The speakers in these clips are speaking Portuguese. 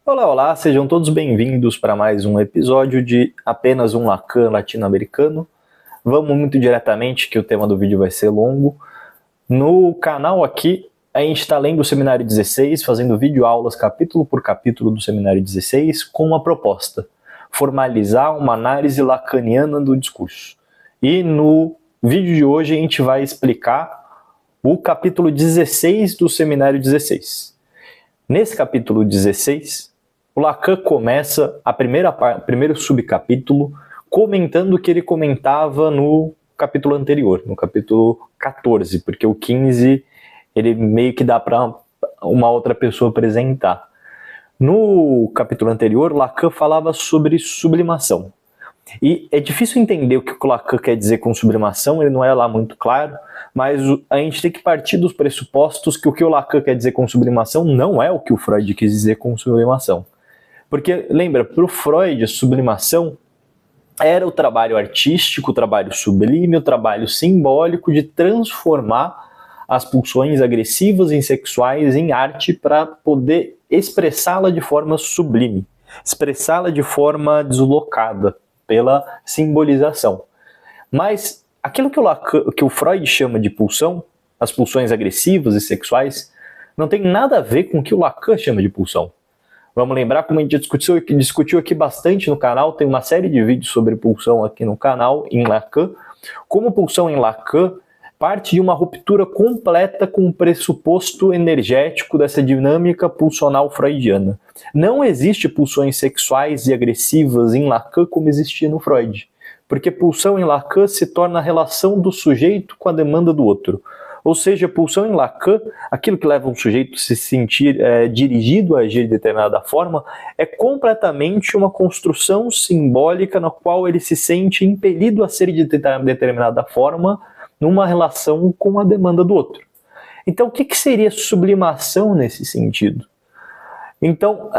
Olá, olá, sejam todos bem-vindos para mais um episódio de Apenas um Lacan Latino-Americano. Vamos muito diretamente, que o tema do vídeo vai ser longo. No canal aqui, a gente está lendo o Seminário 16, fazendo videoaulas capítulo por capítulo do Seminário 16, com uma proposta: formalizar uma análise lacaniana do discurso. E no vídeo de hoje a gente vai explicar o capítulo 16 do Seminário 16. Nesse capítulo 16, o Lacan começa primeiro subcapítulo comentando o que ele comentava no capítulo anterior, no capítulo 14, porque o 15 ele meio que dá para uma outra pessoa apresentar. No capítulo anterior, Lacan falava sobre sublimação. E é difícil entender o que o Lacan quer dizer com sublimação, ele não é lá muito claro, mas a gente tem que partir dos pressupostos que o Lacan quer dizer com sublimação não é o que o Freud quis dizer com sublimação. Porque, lembra, para o Freud, a sublimação era o trabalho artístico, o trabalho sublime, o trabalho simbólico de transformar as pulsões agressivas e sexuais em arte para poder expressá-la de forma sublime, expressá-la de forma deslocada pela simbolização. Mas aquilo que o Freud chama de pulsão, as pulsões agressivas e sexuais, não tem nada a ver com o que o Lacan chama de pulsão. Vamos lembrar, como a gente discutiu aqui bastante no canal, tem uma série de vídeos sobre pulsão aqui no canal, em Lacan. Como pulsão em Lacan parte de uma ruptura completa com o pressuposto energético dessa dinâmica pulsional freudiana. Não existe pulsões sexuais e agressivas em Lacan como existia no Freud, porque pulsão em Lacan se torna a relação do sujeito com a demanda do outro. Ou seja, pulsão em Lacan, aquilo que leva um sujeito a se sentir dirigido a agir de determinada forma, é completamente uma construção simbólica na qual ele se sente impelido a ser de determinada forma numa relação com a demanda do outro. Então, o que seria sublimação nesse sentido? Então,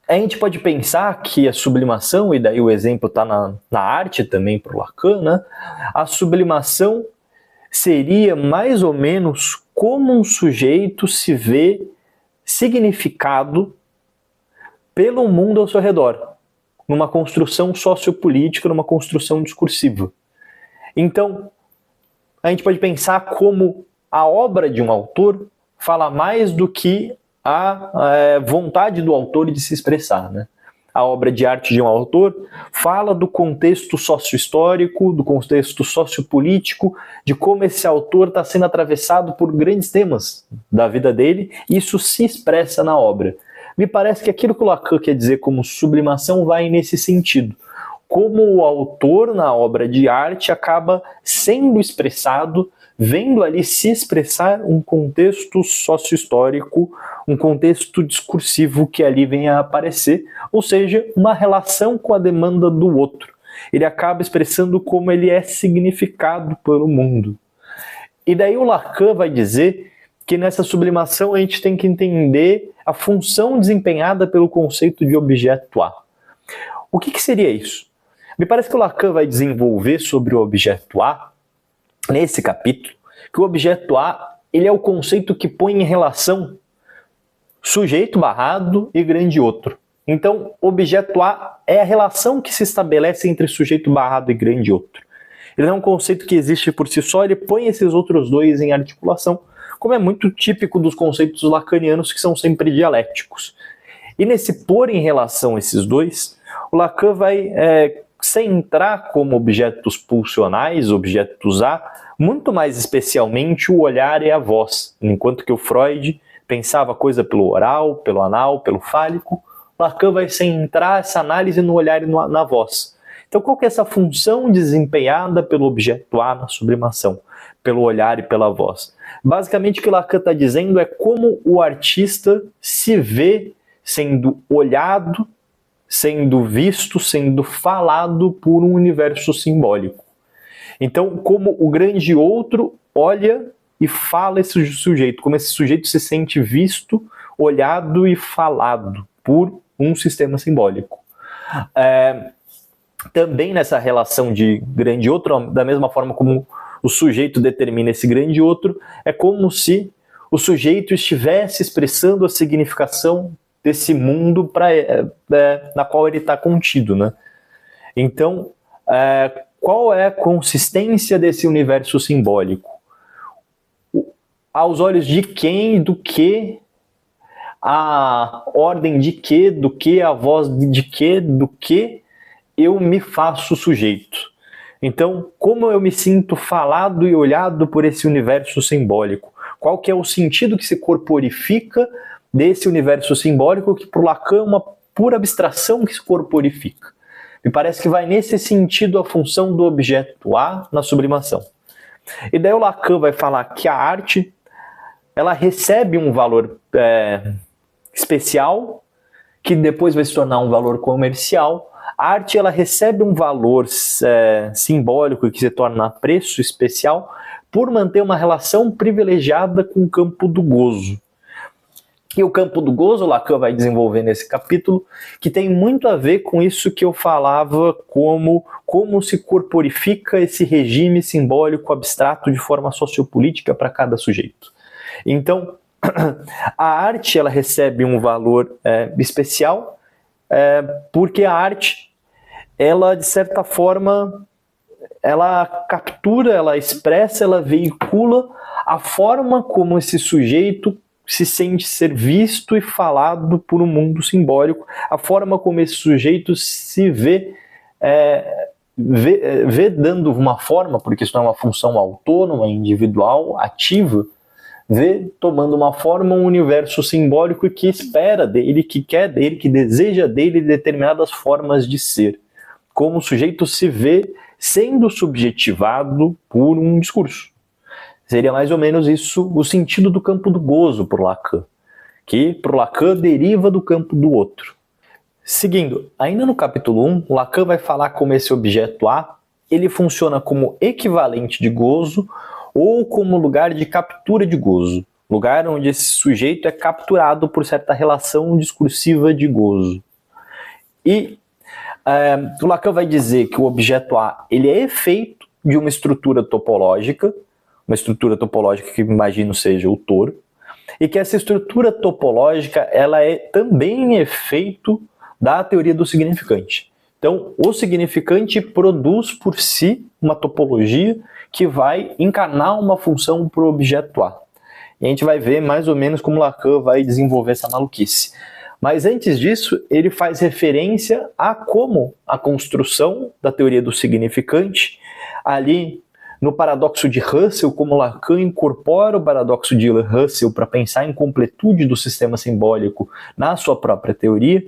a gente pode pensar que a sublimação, e daí o exemplo está na arte também para o Lacan, né? A sublimação seria mais ou menos como um sujeito se vê significado pelo mundo ao seu redor, numa construção sociopolítica, numa construção discursiva. Então, a gente pode pensar como a obra de um autor fala mais do que a vontade do autor de se expressar, né? A obra de arte de um autor fala do contexto sócio-histórico, do contexto sociopolítico, de como esse autor está sendo atravessado por grandes temas da vida dele, e isso se expressa na obra. Me parece que aquilo que o Lacan quer dizer como sublimação vai nesse sentido. Como o autor na obra de arte acaba sendo expressado, vendo ali se expressar um contexto sócio-histórico, um contexto discursivo que ali vem a aparecer, ou seja, uma relação com a demanda do outro. Ele acaba expressando como ele é significado pelo mundo. E daí o Lacan vai dizer que nessa sublimação a gente tem que entender a função desempenhada pelo conceito de objeto A. O que seria isso? Me parece que o Lacan vai desenvolver sobre o objeto A, nesse capítulo, que o objeto A ele é o conceito que põe em relação sujeito barrado e grande outro. Então, objeto A é a relação que se estabelece entre sujeito barrado e grande outro. Ele não é um conceito que existe por si só, ele põe esses outros dois em articulação, como é muito típico dos conceitos lacanianos que são sempre dialéticos. E nesse pôr em relação esses dois, o Lacan vai centrar como objetos pulsionais, objetos A, muito mais especialmente o olhar e a voz, enquanto que o Freud pensava a coisa pelo oral, pelo anal, pelo fálico, Lacan vai centrar essa análise no olhar e na voz. Então qual que é essa função desempenhada pelo objeto A na sublimação? Pelo olhar e pela voz. Basicamente o que Lacan está dizendo é como o artista se vê sendo olhado, sendo visto, sendo falado por um universo simbólico. Então, como o grande outro olha e fala esse sujeito, como esse sujeito se sente visto, olhado e falado por um sistema simbólico. Também nessa relação de grande outro, da mesma forma como o sujeito determina esse grande outro, é como se o sujeito estivesse expressando a significação desse mundo na qual ele está contido, né? Então, qual é a consistência desse universo simbólico? Aos olhos de quem, do que, a ordem de que, do que, a voz de que, do que eu me faço sujeito. Então, como eu me sinto falado e olhado por esse universo simbólico? Qual que é o sentido que se corporifica desse universo simbólico que para o Lacan é uma pura abstração que se corporifica? Me parece que vai nesse sentido a função do objeto A na sublimação. E daí o Lacan vai falar que a arte ela recebe um valor especial, que depois vai se tornar um valor comercial. A arte ela recebe um valor simbólico que se torna preço especial por manter uma relação privilegiada com o campo do gozo. E o campo do gozo, Lacan vai desenvolver nesse capítulo, que tem muito a ver com isso que eu falava, como se corporifica esse regime simbólico abstrato de forma sociopolítica para cada sujeito. Então, a arte ela recebe um valor especial, porque a arte, ela de certa forma, ela captura, ela expressa, ela veicula a forma como esse sujeito se sente ser visto e falado por um mundo simbólico, a forma como esse sujeito se vê dando uma forma, porque isso não é uma função autônoma, individual, ativa, vê tomando uma forma um universo simbólico que espera dele, que quer dele, que deseja dele determinadas formas de ser. Como o sujeito se vê sendo subjetivado por um discurso. Seria mais ou menos isso o sentido do campo do gozo por Lacan, que por Lacan deriva do campo do outro. Seguindo, ainda no capítulo 1, Lacan vai falar como esse objeto A, ele funciona como equivalente de gozo ou como lugar de captura de gozo, lugar onde esse sujeito é capturado por certa relação discursiva de gozo. E o Lacan vai dizer que o objeto A ele é efeito de uma estrutura topológica que imagino seja o touro, e que essa estrutura topológica ela é também efeito da teoria do significante. Então, o significante produz por si uma topologia que vai encarnar uma função para o objeto A. E a gente vai ver mais ou menos como Lacan vai desenvolver essa maluquice. Mas antes disso, ele faz referência a como a construção da teoria do significante, ali no paradoxo de Russell, como Lacan incorpora o paradoxo de Russell para pensar em completude do sistema simbólico na sua própria teoria.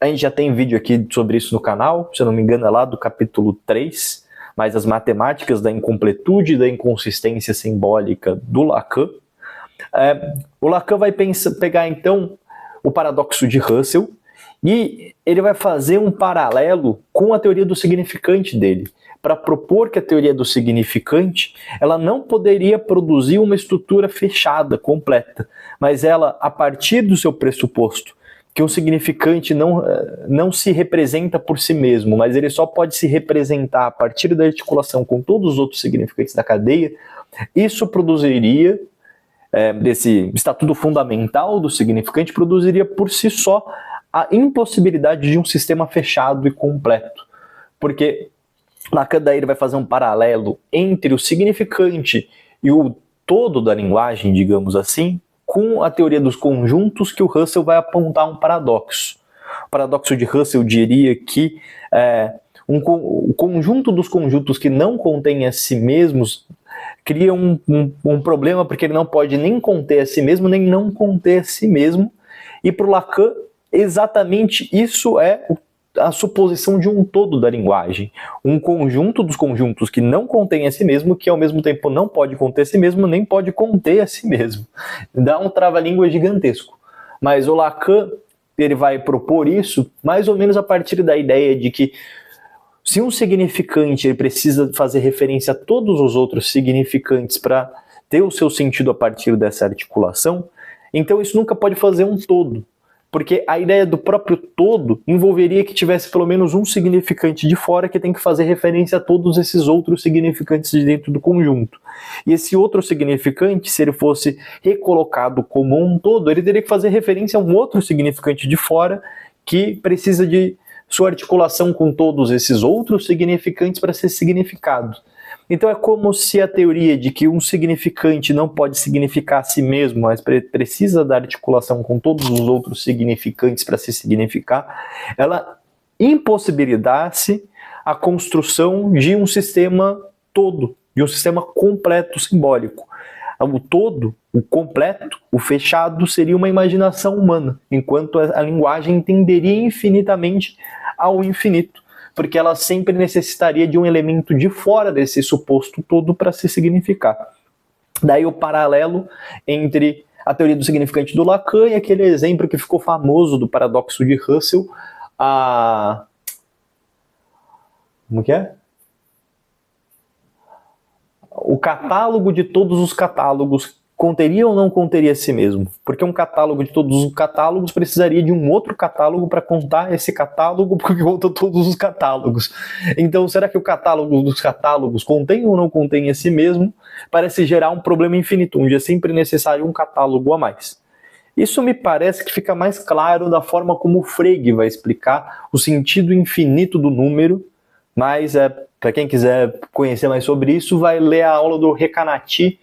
A gente já tem vídeo aqui sobre isso no canal, se eu não me engano é lá do capítulo 3, mas as matemáticas da incompletude e da inconsistência simbólica do Lacan. O Lacan vai pegar então o paradoxo de Russell e ele vai fazer um paralelo com a teoria do significante dele, para propor que a teoria do significante ela não poderia produzir uma estrutura fechada, completa, mas ela, a partir do seu pressuposto, que um significante não se representa por si mesmo, mas ele só pode se representar a partir da articulação com todos os outros significantes da cadeia, isso produziria, desse estatuto fundamental do significante, produziria por si só a impossibilidade de um sistema fechado e completo. Porque Lacan daí vai fazer um paralelo entre o significante e o todo da linguagem, digamos assim, com a teoria dos conjuntos que o Russell vai apontar um paradoxo. O paradoxo de Russell diria que o conjunto dos conjuntos que não contém a si mesmos cria um problema, porque ele não pode nem conter a si mesmo, nem não conter a si mesmo. E para o Lacan, exatamente isso é a suposição de um todo da linguagem. Um conjunto dos conjuntos que não contém a si mesmo, que ao mesmo tempo não pode conter a si mesmo, nem pode conter a si mesmo. Dá um trava-língua gigantesco. Mas o Lacan, ele vai propor isso mais ou menos a partir da ideia de que se um significante ele precisa fazer referência a todos os outros significantes para ter o seu sentido a partir dessa articulação, então isso nunca pode fazer um todo. Porque a ideia do próprio todo envolveria que tivesse pelo menos um significante de fora que tem que fazer referência a todos esses outros significantes de dentro do conjunto. E esse outro significante, se ele fosse recolocado como um todo, ele teria que fazer referência a um outro significante de fora que precisa de sua articulação com todos esses outros significantes para ser significado. Então é como se a teoria de que um significante não pode significar a si mesmo, mas precisa da articulação com todos os outros significantes para se significar, ela impossibilitasse a construção de um sistema todo, de um sistema completo simbólico. O todo, o completo, o fechado, seria uma imaginação humana, enquanto a linguagem tenderia infinitamente ao infinito, porque ela sempre necessitaria de um elemento de fora desse suposto todo para se significar. Daí o paralelo entre a teoria do significante do Lacan e aquele exemplo que ficou famoso do paradoxo de Russell, como que é? O catálogo de todos os catálogos conteria ou não conteria a si mesmo? Porque um catálogo de todos os catálogos precisaria de um outro catálogo para contar esse catálogo, porque conta todos os catálogos. Então, será que o catálogo dos catálogos contém ou não contém a si mesmo? Parece gerar um problema infinito, onde é sempre necessário um catálogo a mais. Isso me parece que fica mais claro da forma como o Frege vai explicar o sentido infinito do número, mas para quem quiser conhecer mais sobre isso, vai ler a aula do Recanati,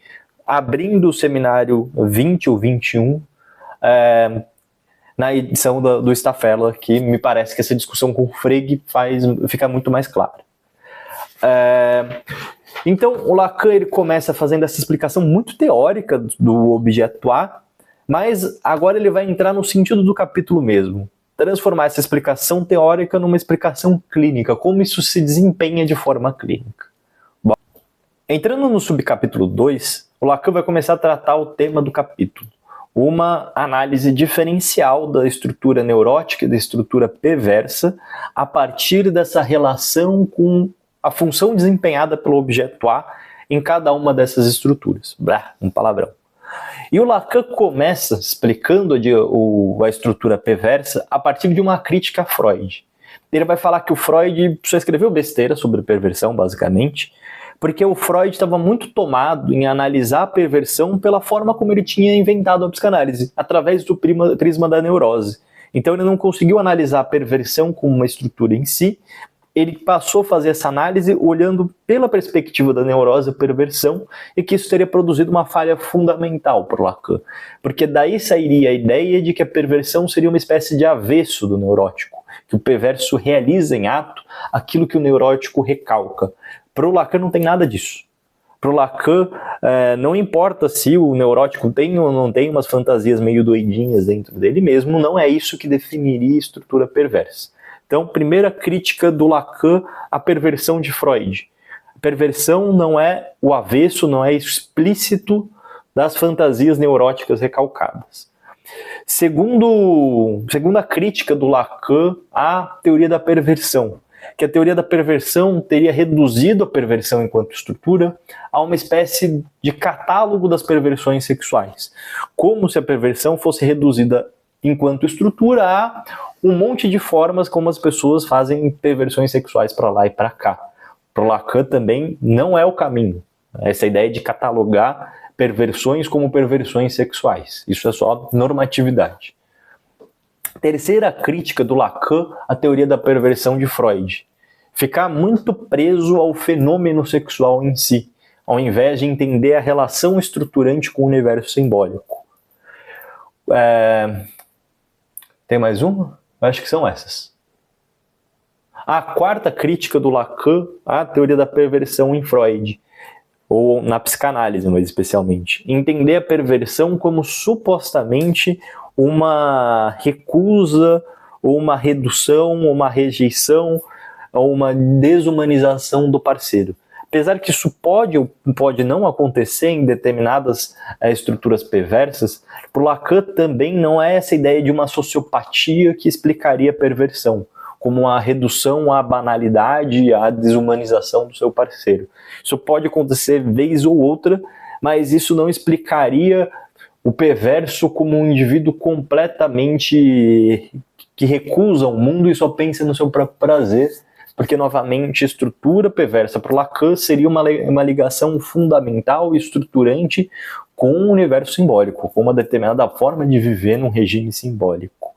abrindo o seminário 20 ou 21, na edição do Staffella, que me parece que essa discussão com o Frege fica muito mais clara. Então, o Lacan ele começa fazendo essa explicação muito teórica do objeto A, mas agora ele vai entrar no sentido do capítulo mesmo, transformar essa explicação teórica numa explicação clínica, como isso se desempenha de forma clínica. Bom, entrando no subcapítulo 2, o Lacan vai começar a tratar o tema do capítulo, uma análise diferencial da estrutura neurótica e da estrutura perversa a partir dessa relação com a função desempenhada pelo objeto A em cada uma dessas estruturas. Um palavrão. E o Lacan começa explicando a estrutura perversa a partir de uma crítica a Freud. Ele vai falar que o Freud só escreveu besteira sobre perversão, basicamente, porque o Freud estava muito tomado em analisar a perversão pela forma como ele tinha inventado a psicanálise, através do prisma da neurose. Então ele não conseguiu analisar a perversão como uma estrutura em si, ele passou a fazer essa análise olhando pela perspectiva da neurose e perversão, e que isso teria produzido uma falha fundamental para o Lacan, porque daí sairia a ideia de que a perversão seria uma espécie de avesso do neurótico, que o perverso realiza em ato aquilo que o neurótico recalca. Para o Lacan não tem nada disso. Para o Lacan, não importa se o neurótico tem ou não tem umas fantasias meio doidinhas dentro dele mesmo, não é isso que definiria a estrutura perversa. Então, primeira crítica do Lacan à perversão de Freud. A perversão não é o avesso, não é explícito das fantasias neuróticas recalcadas. Segunda crítica do Lacan à teoria da perversão, que a teoria da perversão teria reduzido a perversão enquanto estrutura a uma espécie de catálogo das perversões sexuais, como se a perversão fosse reduzida enquanto estrutura a um monte de formas como as pessoas fazem perversões sexuais para lá e para cá. Para o Lacan também não é o caminho, essa ideia de catalogar perversões como perversões sexuais. Isso é só normatividade. Terceira crítica do Lacan à teoria da perversão de Freud. Ficar muito preso ao fenômeno sexual em si, ao invés de entender a relação estruturante com o universo simbólico. Tem mais uma? Acho que são essas. A quarta crítica do Lacan à teoria da perversão em Freud, ou na psicanálise mais especialmente. Entender a perversão como supostamente uma recusa, ou uma redução, ou uma rejeição, ou uma desumanização do parceiro. Apesar que isso pode ou pode não acontecer em determinadas estruturas perversas, para o Lacan também não é essa ideia de uma sociopatia que explicaria a perversão, como a redução à banalidade, à desumanização do seu parceiro. Isso pode acontecer vez ou outra, mas isso não explicaria o perverso como um indivíduo completamente que recusa o mundo e só pensa no seu próprio prazer, porque, novamente, a estrutura perversa para Lacan seria uma ligação fundamental e estruturante com o universo simbólico, com uma determinada forma de viver num regime simbólico.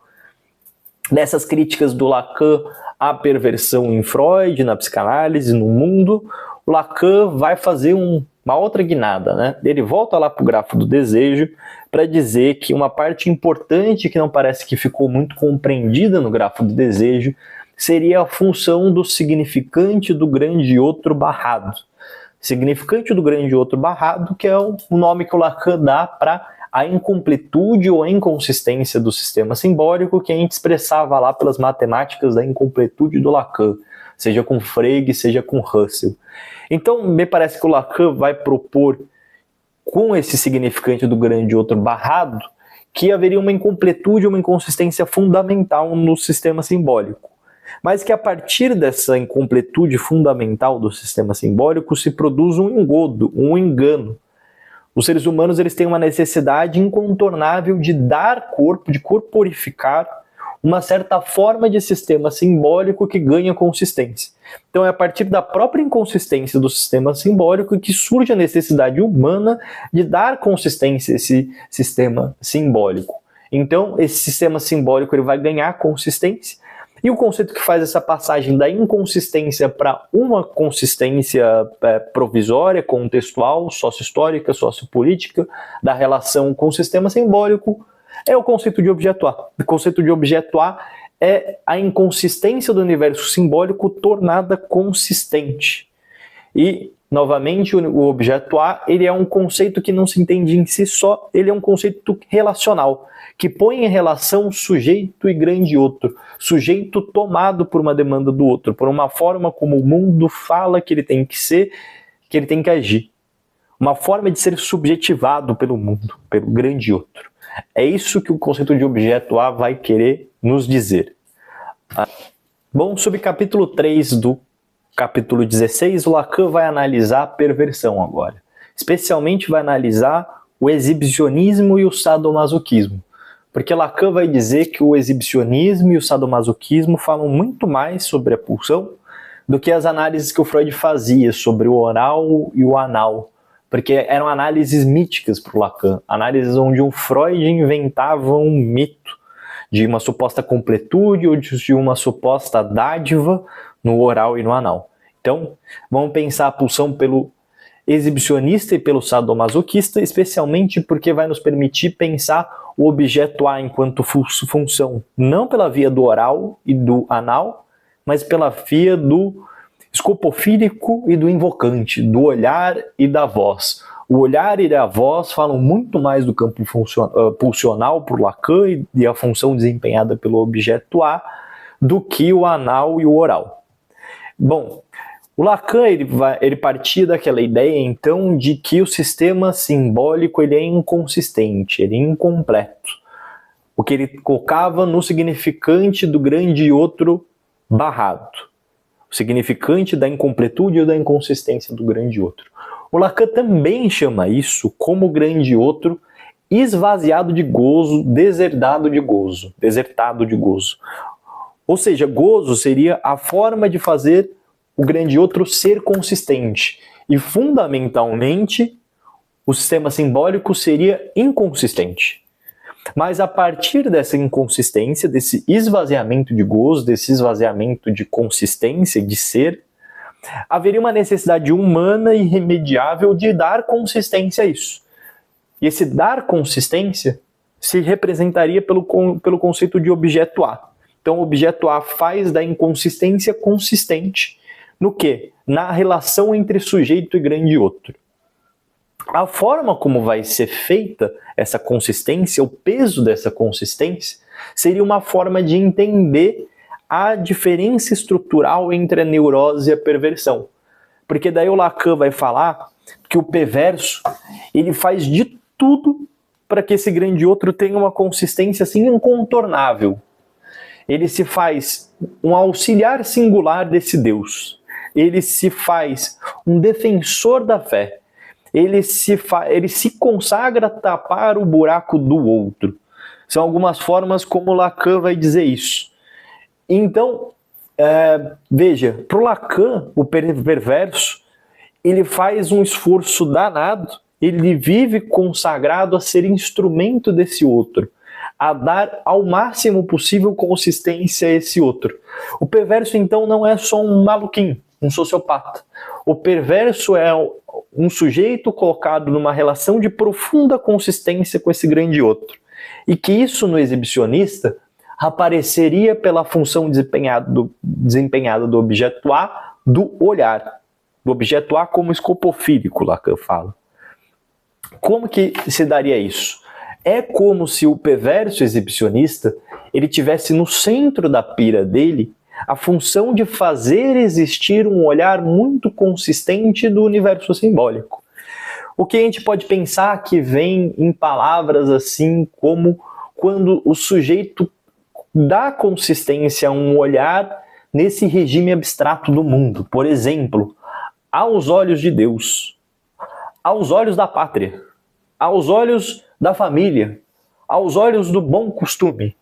Nessas críticas do Lacan à perversão em Freud, na psicanálise, no mundo, o Lacan vai fazer uma outra guinada, né? Ele volta lá para o grafo do desejo para dizer que uma parte importante que não parece que ficou muito compreendida no grafo do desejo seria a função do significante do grande outro barrado. Significante do grande outro barrado, que é o nome que o Lacan dá para a incompletude ou a inconsistência do sistema simbólico que a gente expressava lá pelas matemáticas da incompletude do Lacan, seja com Frege, seja com Russell. Então, me parece que o Lacan vai propor, com esse significante do grande outro barrado, que haveria uma incompletude ou uma inconsistência fundamental no sistema simbólico. Mas que a partir dessa incompletude fundamental do sistema simbólico se produz um engodo, um engano. Os seres humanos eles têm uma necessidade incontornável de dar corpo, de corporificar uma certa forma de sistema simbólico que ganha consistência. Então é a partir da própria inconsistência do sistema simbólico que surge a necessidade humana de dar consistência a esse sistema simbólico. Então esse sistema simbólico ele vai ganhar consistência. E o conceito que faz essa passagem da inconsistência para uma consistência provisória, contextual, sócio-histórica, sociopolítica, da relação com o sistema simbólico, é o conceito de objeto A. O conceito de objeto A é a inconsistência do universo simbólico tornada consistente. E, novamente, o objeto A ele é um conceito que não se entende em si só, ele é um conceito relacional, que põe em relação sujeito e grande outro, sujeito tomado por uma demanda do outro, por uma forma como o mundo fala que ele tem que ser, que ele tem que agir. Uma forma de ser subjetivado pelo mundo, pelo grande outro. É isso que o conceito de objeto A vai querer nos dizer. Bom, sobre capítulo 3 do capítulo 16, o Lacan vai analisar a perversão agora. Especialmente vai analisar o exibicionismo e o sadomasoquismo. Porque Lacan vai dizer que o exibicionismo e o sadomasoquismo falam muito mais sobre a pulsão do que as análises que o Freud fazia sobre o oral e o anal. Porque eram análises míticas para o Lacan, análises onde o Freud inventava um mito de uma suposta completude ou de uma suposta dádiva no oral e no anal. Então, vamos pensar a pulsão pelo exibicionista e pelo sadomasoquista, especialmente porque vai nos permitir pensar o objeto A enquanto função, não pela via do oral e do anal, mas pela via do escopofílico e do invocante, do olhar e da voz. O olhar e a voz falam muito mais do campo pulsional por Lacan e a função desempenhada pelo objeto A do que o anal e o oral. Bom, o Lacan ele partia daquela ideia então de que o sistema simbólico ele é inconsistente, ele é incompleto. O que ele colocava no significante do grande outro barrado. O significante da incompletude ou da inconsistência do grande outro. O Lacan também chama isso como grande outro esvaziado de gozo, desertado de gozo. Ou seja, gozo seria a forma de fazer o grande outro ser consistente. E, fundamentalmente, o sistema simbólico seria inconsistente. Mas a partir dessa inconsistência, desse esvaziamento de gozo, desse esvaziamento de consistência, de ser, haveria uma necessidade humana e irremediável de dar consistência a isso. E esse dar consistência se representaria pelo conceito de objeto A. Então, o objeto A faz da inconsistência consistente. No quê? Na relação entre sujeito e grande outro. A forma como vai ser feita essa consistência, o peso dessa consistência, seria uma forma de entender a diferença estrutural entre a neurose e a perversão. Porque daí o Lacan vai falar que o perverso ele faz de tudo para que esse grande outro tenha uma consistência assim incontornável. Ele se faz um auxiliar singular desse Deus. Ele se faz um defensor da fé. ele se consagra a tapar o buraco do outro. São algumas formas como Lacan vai dizer isso. Então, veja, para o Lacan, o perverso, ele faz um esforço danado, ele vive consagrado a ser instrumento desse outro, a dar ao máximo possível consistência a esse outro. O perverso, então, não é só um maluquinho, um sociopata. O perverso é um sujeito colocado numa relação de profunda consistência com esse grande outro. E que isso no exibicionista apareceria pela função desempenhada do objeto A, do olhar. Do objeto A como escopofílico, Lacan fala. Como que se daria isso? É como se o perverso exibicionista ele tivesse no centro da pira dele a função de fazer existir um olhar muito consistente do universo simbólico. O que a gente pode pensar que vem em palavras assim como quando o sujeito dá consistência a um olhar nesse regime abstrato do mundo. Por exemplo, aos olhos de Deus, aos olhos da pátria, aos olhos da família, aos olhos do bom costume.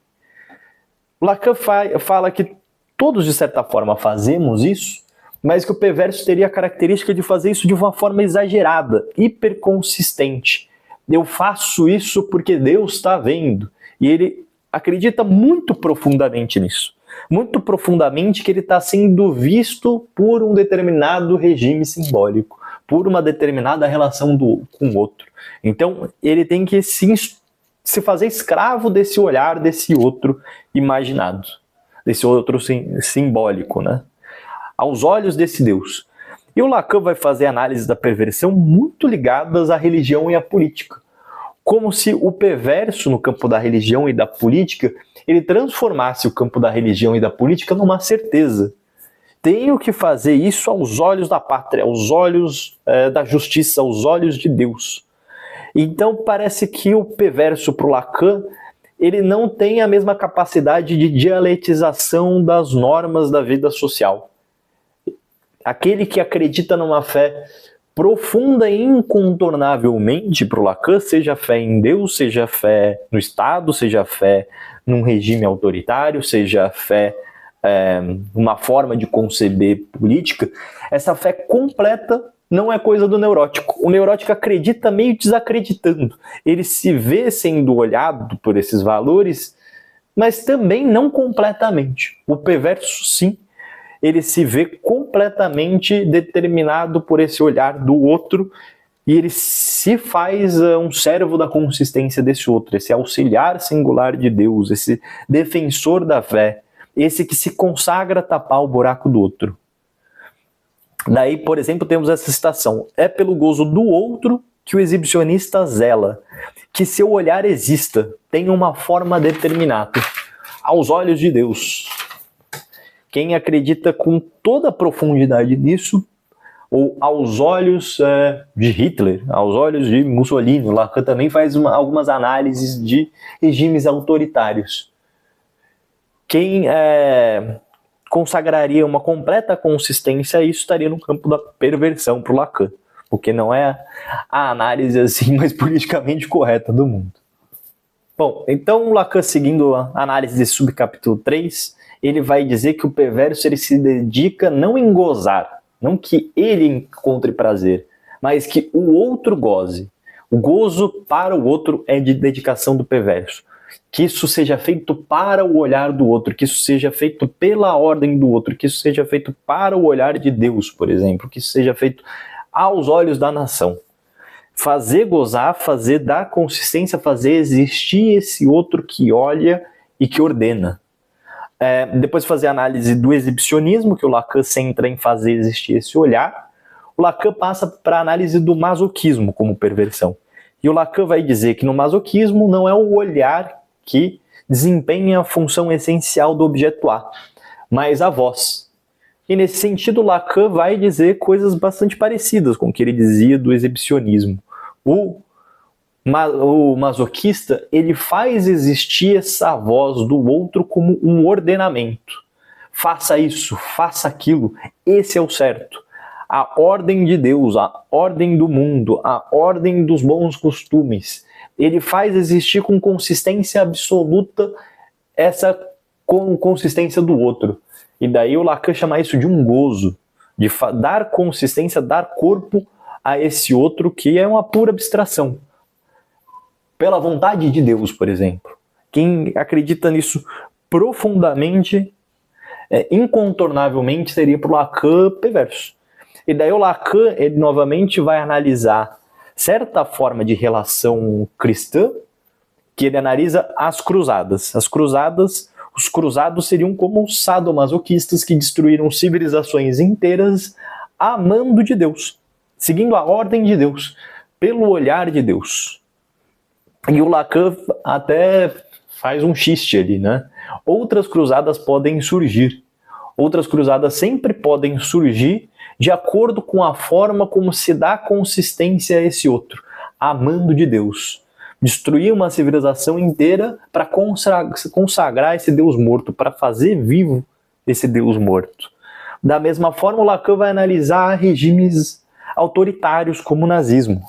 Lacan fala que todos, de certa forma, fazemos isso, mas que o perverso teria a característica de fazer isso de uma forma exagerada, hiperconsistente. Eu faço isso porque Deus está vendo. E ele acredita muito profundamente nisso. Muito profundamente que ele está sendo visto por um determinado regime simbólico, por uma determinada relação com o outro. Então, ele tem que se fazer escravo desse olhar, desse outro imaginado, desse outro simbólico, né? Aos olhos desse Deus. E o Lacan vai fazer análises da perversão muito ligadas à religião e à política. Como se o perverso no campo da religião e da política, ele transformasse o campo da religião e da política numa certeza. Tenho que fazer isso aos olhos da pátria, aos olhos da justiça, aos olhos de Deus. Então parece que o perverso para o Lacan, ele não tem a mesma capacidade de dialetização das normas da vida social. Aquele que acredita numa fé profunda e incontornavelmente para o Lacan, seja fé em Deus, seja fé no Estado, seja fé num regime autoritário, seja fé numa forma de conceber política, essa fé completa não é coisa do neurótico. O neurótico acredita meio desacreditando. Ele se vê sendo olhado por esses valores, mas também não completamente. O perverso, sim, ele se vê completamente determinado por esse olhar do outro e ele se faz um servo da consistência desse outro, esse auxiliar singular de Deus, esse defensor da fé, esse que se consagra a tapar o buraco do outro. Daí, por exemplo, temos essa citação: é pelo gozo do outro que o exibicionista zela, que seu olhar exista, tenha uma forma determinada, aos olhos de Deus. Quem acredita com toda a profundidade nisso, ou aos olhos de Hitler, aos olhos de Mussolini, Lacan também faz algumas análises de regimes autoritários. Quem consagraria uma completa consistência a isso estaria no campo da perversão para o Lacan, porque não é a análise assim mais politicamente correta do mundo. Bom, então o Lacan, seguindo a análise desse subcapítulo 3, ele vai dizer que o perverso ele se dedica não em gozar, não que ele encontre prazer, mas que o outro goze. O gozo para o outro é de dedicação do perverso. Que isso seja feito para o olhar do outro, que isso seja feito pela ordem do outro, que isso seja feito para o olhar de Deus, por exemplo, que isso seja feito aos olhos da nação. Fazer gozar, fazer dar consistência, fazer existir esse outro que olha e que ordena. Depois de fazer a análise do exibicionismo, que o Lacan centra em fazer existir esse olhar, o Lacan passa para a análise do masoquismo como perversão. E o Lacan vai dizer que no masoquismo não é o olhar que desempenha a função essencial do objeto A, mas a voz. E nesse sentido, Lacan vai dizer coisas bastante parecidas com o que ele dizia do exibicionismo. O masoquista, ele faz existir essa voz do outro como um ordenamento. Faça isso, faça aquilo, esse é o certo. a ordem de Deus, a ordem do mundo, a ordem dos bons costumes. Ele faz existir com consistência absoluta essa consistência do outro. E daí o Lacan chama isso de um gozo, de dar consistência, dar corpo a esse outro que é uma pura abstração. Pela vontade de Deus, por exemplo. Quem acredita nisso profundamente, incontornavelmente, seria para o Lacan perverso. E daí o Lacan, ele novamente vai analisar certa forma de relação cristã, que ele analisa as cruzadas. As cruzadas, os cruzados seriam como os sadomasoquistas que destruíram civilizações inteiras amando de Deus, seguindo a ordem de Deus, pelo olhar de Deus. E o Lacan até faz um xiste ali, né? Outras cruzadas podem surgir. Outras cruzadas sempre podem surgir de acordo com a forma como se dá consistência a esse outro, amando de Deus. Destruir uma civilização inteira para consagrar esse Deus morto, para fazer vivo esse Deus morto. Da mesma forma, o Lacan vai analisar regimes autoritários como o nazismo.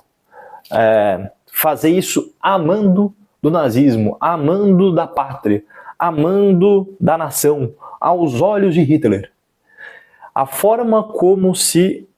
Fazer isso amando do nazismo, amando da pátria, amando da nação, aos olhos de Hitler. A forma como se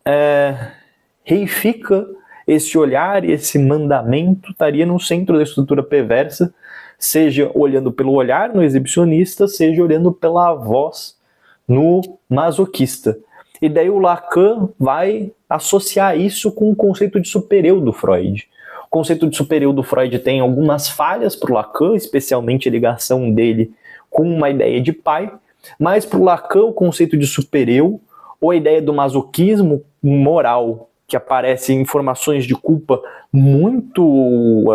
reifica esse olhar e esse mandamento estaria no centro da estrutura perversa, seja olhando pelo olhar no exibicionista, seja olhando pela voz no masoquista. E daí o Lacan vai associar isso com o conceito de supereu do Freud. O conceito de supereu do Freud tem algumas falhas para o Lacan, especialmente a ligação dele com uma ideia de pai, mas para o Lacan o conceito de supereu, ou a ideia do masoquismo moral, que aparece em formações de culpa muito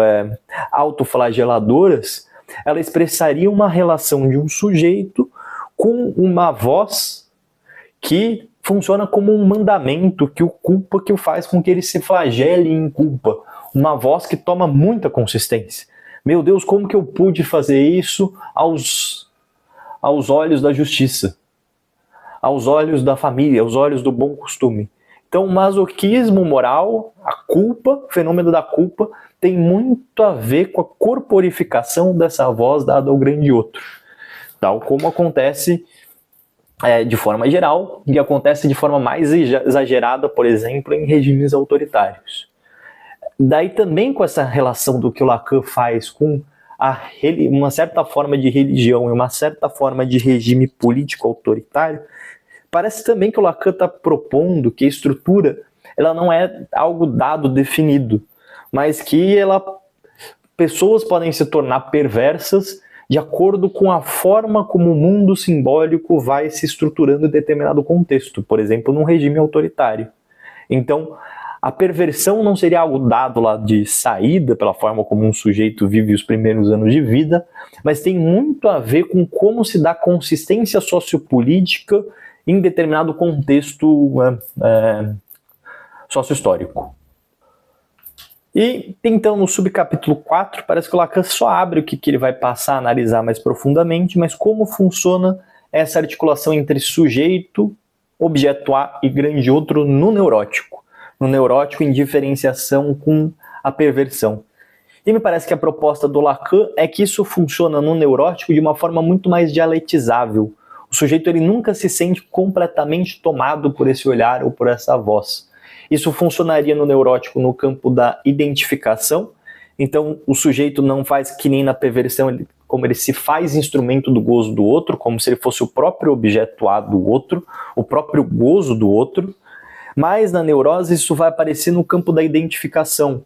autoflageladoras, ela expressaria uma relação de um sujeito com uma voz que funciona como um mandamento que o culpa, que o faz com que ele se flagele em culpa. Uma voz que toma muita consistência. Meu Deus, como que eu pude fazer isso aos olhos da justiça? Aos olhos da família, aos olhos do bom costume. Então o masoquismo moral, a culpa, o fenômeno da culpa, tem muito a ver com a corporificação dessa voz dada ao grande outro. Tal como acontece de forma geral, e acontece de forma mais exagerada, por exemplo, em regimes autoritários. Daí também com essa relação do que o Lacan faz com uma certa forma de religião e uma certa forma de regime político autoritário, parece também que o Lacan está propondo que a estrutura ela não é algo dado, definido, mas que pessoas podem se tornar perversas de acordo com a forma como o mundo simbólico vai se estruturando em determinado contexto, por exemplo, num regime autoritário. Então, a perversão não seria algo dado lá de saída, pela forma como um sujeito vive os primeiros anos de vida, mas tem muito a ver com como se dá consistência sociopolítica em determinado contexto sócio-histórico. E então no subcapítulo 4, parece que o Lacan só abre o que ele vai passar a analisar mais profundamente, mas como funciona essa articulação entre sujeito, objeto A e grande outro no neurótico. No neurótico em diferenciação com a perversão. E me parece que a proposta do Lacan é que isso funciona no neurótico de uma forma muito mais dialetizável. O sujeito ele nunca se sente completamente tomado por esse olhar ou por essa voz. Isso funcionaria no neurótico no campo da identificação. Então o sujeito não faz que nem na perversão, como ele se faz instrumento do gozo do outro, como se ele fosse o próprio objeto A do outro, o próprio gozo do outro. Mas na neurose isso vai aparecer no campo da identificação,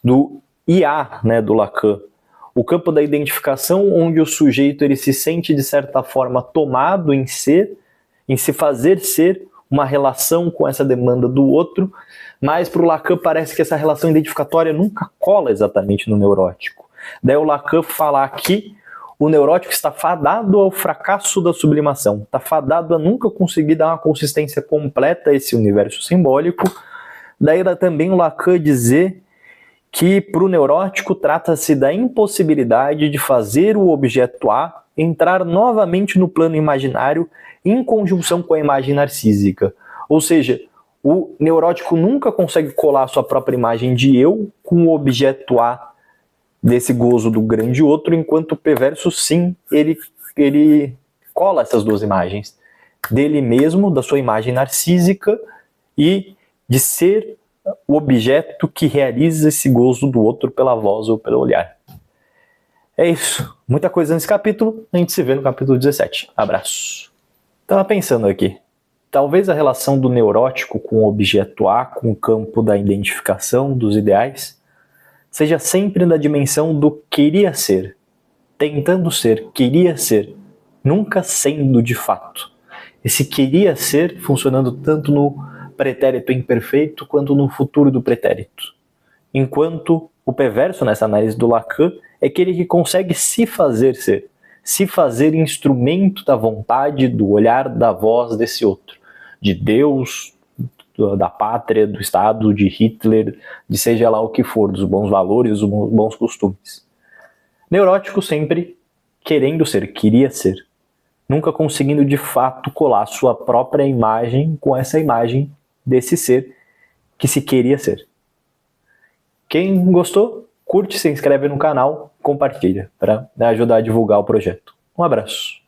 do IA, né, do Lacan. O campo da identificação onde o sujeito ele se sente de certa forma tomado em se fazer ser uma relação com essa demanda do outro, mas para o Lacan parece que essa relação identificatória nunca cola exatamente no neurótico. Daí o Lacan fala aqui, o neurótico está fadado ao fracasso da sublimação, está fadado a nunca conseguir dar uma consistência completa a esse universo simbólico. Daí também o Lacan dizer que para o neurótico trata-se da impossibilidade de fazer o objeto A entrar novamente no plano imaginário em conjunção com a imagem narcísica. Ou seja, O neurótico nunca consegue colar a sua própria imagem de eu com o objeto A desse gozo do grande outro, enquanto o perverso, sim, ele cola essas duas imagens. Dele mesmo, da sua imagem narcísica e de ser o objeto que realiza esse gozo do outro pela voz ou pelo olhar. É isso. Muita coisa nesse capítulo. A gente se vê no capítulo 17. Abraço. Tava pensando aqui. Talvez a relação do neurótico com o objeto A, com o campo da identificação, dos ideais, seja sempre na dimensão do queria ser. Tentando ser, queria ser, nunca sendo de fato. Esse queria ser funcionando tanto no pretérito imperfeito quanto no futuro do pretérito. Enquanto o perverso nessa análise do Lacan é aquele que consegue se fazer ser, se fazer instrumento da vontade, do olhar, da voz desse outro, de Deus, da pátria, do Estado, de Hitler, de seja lá o que for, dos bons valores, dos bons costumes. Neurótico sempre querendo ser, queria ser, nunca conseguindo de fato colar sua própria imagem com essa imagem desse ser que se queria ser. Quem gostou, curte, se inscreve no canal, compartilha para ajudar a divulgar o projeto. Um abraço.